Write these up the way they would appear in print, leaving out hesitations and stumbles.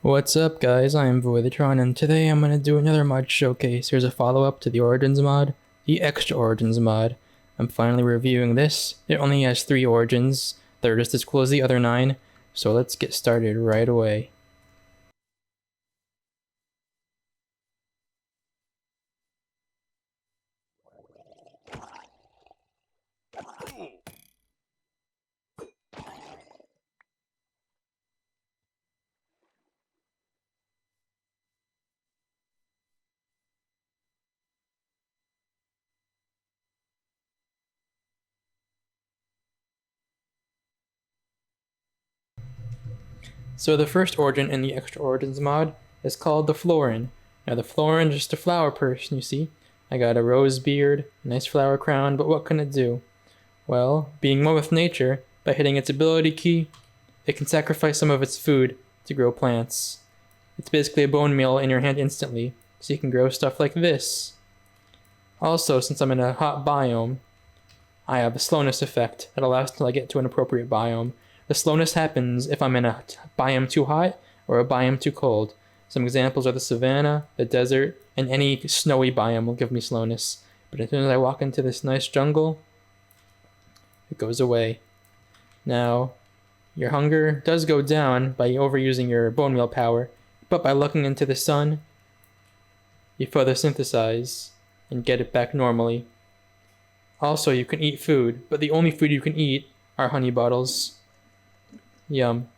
What's up guys, I am Voidatron and today I'm going to do another mod showcase. Here's a follow-up to the Origins mod, the Extra Origins mod. I'm finally reviewing this. It only has 3 origins, they're just as cool as the other 9, so let's get started right away. So the first origin in the Extra Origins mod is called the Florin. Now the Florin is just a flower person, you see. I got a rose beard, a nice flower crown, but what can it do? Well, being one with nature, by hitting its ability key, it can sacrifice some of its food to grow plants. It's basically a bone meal in your hand instantly, so you can grow stuff like this. Also, since I'm in a hot biome, I have a slowness effect that allows till I get to an appropriate biome. The slowness happens if I'm in a biome too hot or a biome too cold. Some examples are the savanna, the desert, and any snowy biome will give me slowness. But as soon as I walk into this nice jungle, it goes away. Now, your hunger does go down by overusing your bone meal power, but by looking into the sun, you photosynthesize and get it back normally. Also, you can eat food, but the only food you can eat are honey bottles. Yum.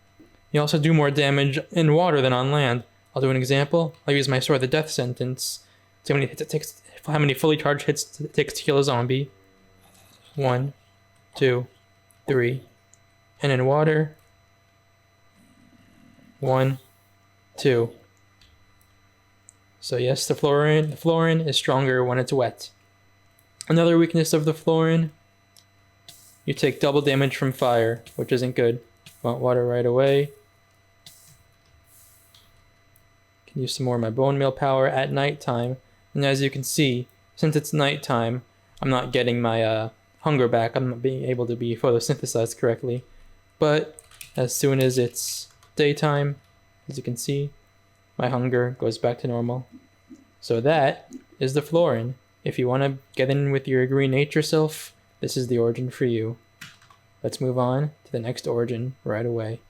You also do more damage in water than on land. I'll do an example. I'll use my sword, the death sentence. See how many hits it takes, how many fully charged hits it takes to kill a zombie. 1, 2, 3. And in water, 1, 2. So yes, the Florin is stronger when it's wet. Another weakness of the Florin, you take double damage from fire, which isn't good. Want water right away. Can use some more of my bone meal power at nighttime. And as you can see, since it's nighttime, I'm not getting my hunger back. I'm not being able to be photosynthesized correctly. But as soon as it's daytime, as you can see, my hunger goes back to normal. So that is the Florin. If you want to get in with your green nature self, this is the origin for you. Let's move on to the next origin right away.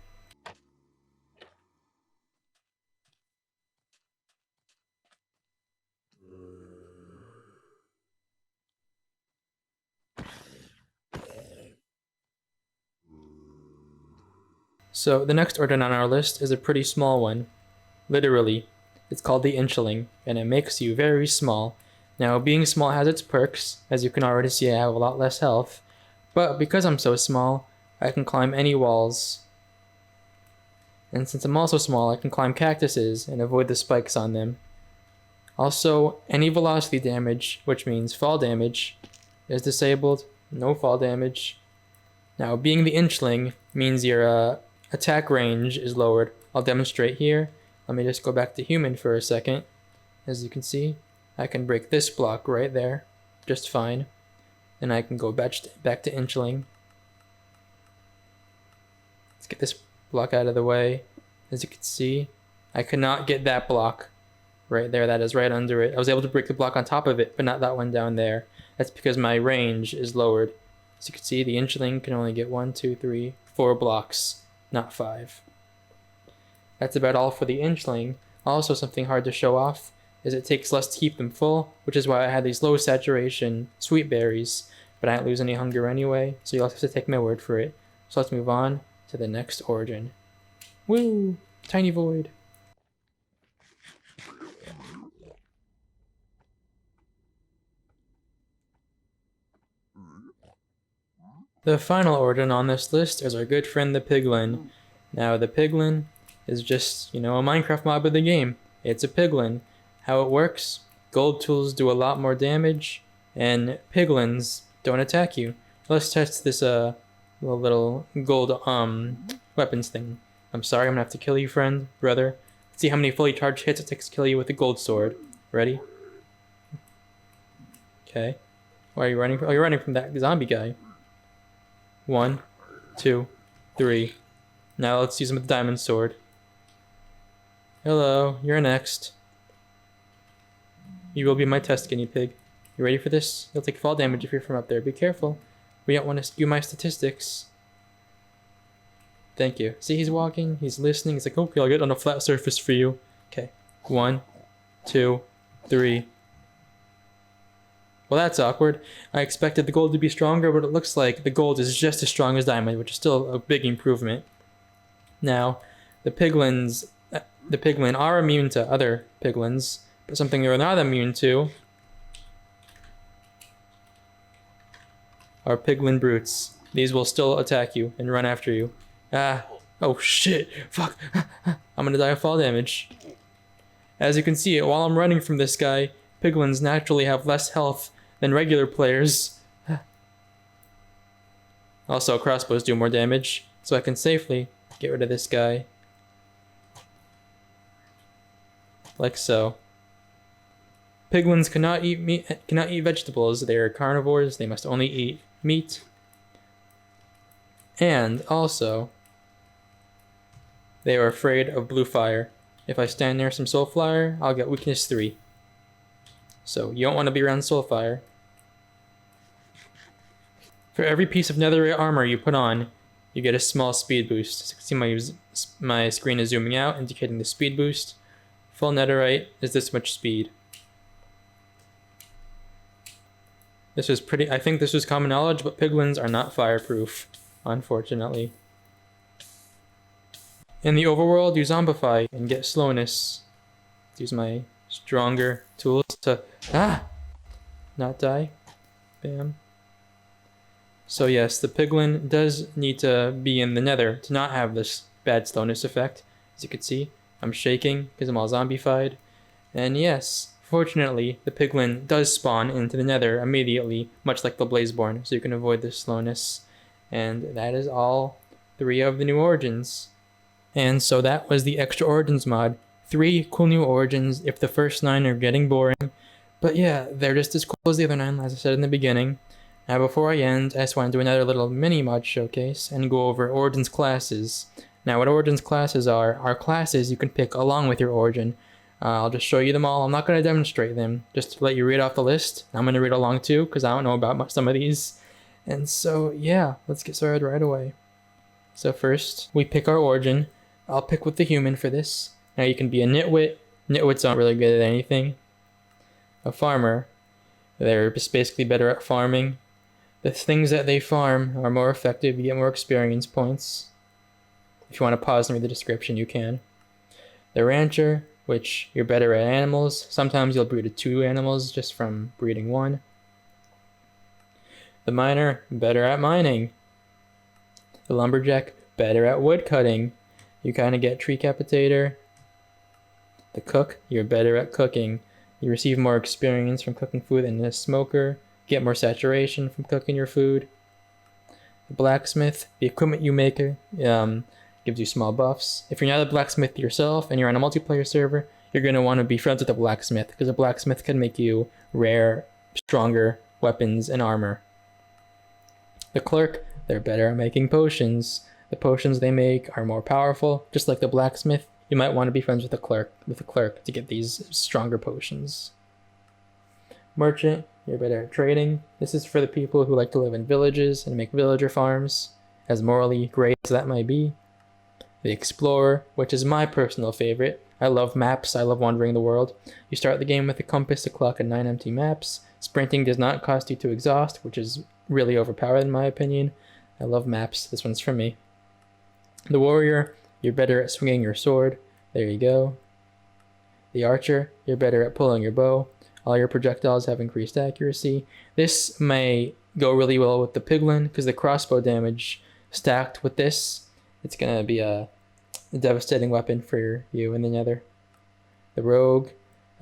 So the next origin on our list is a pretty small one. Literally. It's called the Inchling, and it makes you very small. Now, being small has its perks. As you can already see, I have a lot less health. But because I'm so small, I can climb any walls. And since I'm also small, I can climb cactuses and avoid the spikes on them. Also, any velocity damage, which means fall damage, is disabled. No fall damage. Now, being the Inchling means your attack range is lowered. I'll demonstrate here. Let me just go back to human for a second. As you can see, I can break this block right there just fine. Then I can go back to Inchling. Let's get this block out of the way. As you can see, I could not get that block right there. That is right under it. I was able to break the block on top of it, but not that one down there. That's because my range is lowered. As you can see, the Inchling can only get 1, 2, 3, 4 blocks, not 5. That's about all for the Inchling. Also, something hard to show off is it takes less to keep them full, which is why I had these low saturation sweet berries, but I didn't lose any hunger anyway, so you'll have to take my word for it. So let's move on to the next origin. Woo! Tiny void. The final origin on this list is our good friend the Piglin. Now the Piglin is just, a Minecraft mob of the game. It's a Piglin. How it works, gold tools do a lot more damage, and Piglins don't attack you. Let's test this little gold weapons thing. I'm sorry, I'm gonna have to kill you, friend, brother. Let's see how many fully charged hits it takes to kill you with a gold sword. Ready? Okay. Why are you running? Oh, you're running from that zombie guy. 1, 2, 3. Now let's use him with the diamond sword. Hello, you're next. You will be my test guinea pig. You ready for this? You'll take fall damage if you're from up there. Be careful. We don't want to skew my statistics. Thank you. See, he's walking, he's listening. He's like, okay, I'll get on a flat surface for you. Okay. 1, 2, 3. Well, that's awkward. I expected the gold to be stronger, but it looks like the gold is just as strong as diamond, which is still a big improvement. Now, the piglin are immune to other piglins, but something they're not immune to are piglin brutes. These will still attack you and run after you. Ah, oh shit, fuck. I'm gonna die of fall damage. As you can see, while I'm running from this guy, piglins naturally have less health than regular players. Also, crossbows do more damage, so I can safely get rid of this guy. Like so. Piglins cannot eat vegetables. They are carnivores. They must only eat meat. And also, they are afraid of blue fire. If I stand near some soul fire, I'll get weakness 3. So you don't want to be around soul fire. For every piece of netherite armor you put on, you get a small speed boost. As you can see, my screen is zooming out, indicating the speed boost. Full netherite is this much speed. This was I think this was common knowledge, but piglins are not fireproof, unfortunately. In the overworld, you zombify and get slowness. Use my stronger tools to not die. Bam. So yes, the piglin does need to be in the nether to not have this bad slowness effect. As you can see, I'm shaking because I'm all zombified. And yes, fortunately, the piglin does spawn into the nether immediately, much like the blazeborn, so you can avoid this slowness. And that is all 3 of the new origins. And so that was the extra origins mod. 3 cool new origins if the first 9 are getting boring. But yeah, they're just as cool as the other 9, as I said in the beginning. Now before I end, I just want to do another little mini mod showcase and go over origins classes. Now what origins classes are classes you can pick along with your origin. I'll just show you them all. I'm not going to demonstrate them, just to let you read off the list. I'm going to read along too, because I don't know about some of these. And so yeah, let's get started right away. So first, we pick our origin. I'll pick with the human for this. Now you can be a nitwit. Nitwits aren't really good at anything. A farmer. They're just basically better at farming. The things that they farm are more effective. You get more experience points. If you want to pause and read the description, you can. The rancher, which you're better at animals. Sometimes you'll breed 2 animals just from breeding 1. The miner, better at mining. The lumberjack, better at wood cutting. You kind of get tree capitator. The cook, you're better at cooking. You receive more experience from cooking food than a smoker. Get more saturation from cooking your food. The blacksmith, the equipment you make, gives you small buffs. If you're not a blacksmith yourself and you're on a multiplayer server, you're going to want to be friends with a blacksmith, because a blacksmith can make you rare, stronger weapons and armor. The clerk, they're better at making potions. The potions they make are more powerful. Just like the blacksmith, you might want to be friends with the clerk to get these stronger potions. Merchant, you're better at trading. This is for the people who like to live in villages and make villager farms, as morally great as that might be. The explorer, which is my personal favorite. I love maps. I love wandering the world. You start the game with a compass, a clock, and 9 empty maps. Sprinting does not cost you to exhaust, which is really overpowered in my opinion. I love maps. This one's for me. The warrior, you're better at swinging your sword. There you go. The archer, you're better at pulling your bow. All your projectiles have increased accuracy. This may go really well with the piglin, because the crossbow damage stacked with this, it's going to be a devastating weapon for you in the nether. The rogue,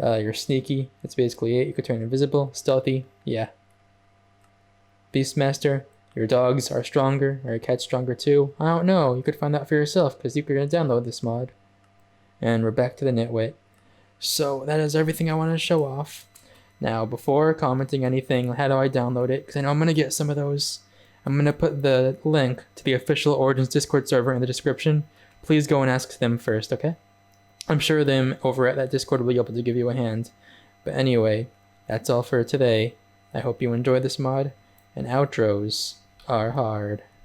you're sneaky. That's basically it. You could turn invisible. Stealthy, yeah. Beastmaster, your dogs are stronger, or your cat's stronger too. I don't know. You could find out for yourself, because you're going to download this mod. And we're back to the nitwit. So that is everything I want to show off. Now, before commenting anything, how do I download it? Because I know I'm going to get some of those. I'm going to put the link to the official Origins Discord server in the description. Please go and ask them first, okay? I'm sure them over at that Discord will be able to give you a hand. But anyway, that's all for today. I hope you enjoyed this mod, and outros are hard.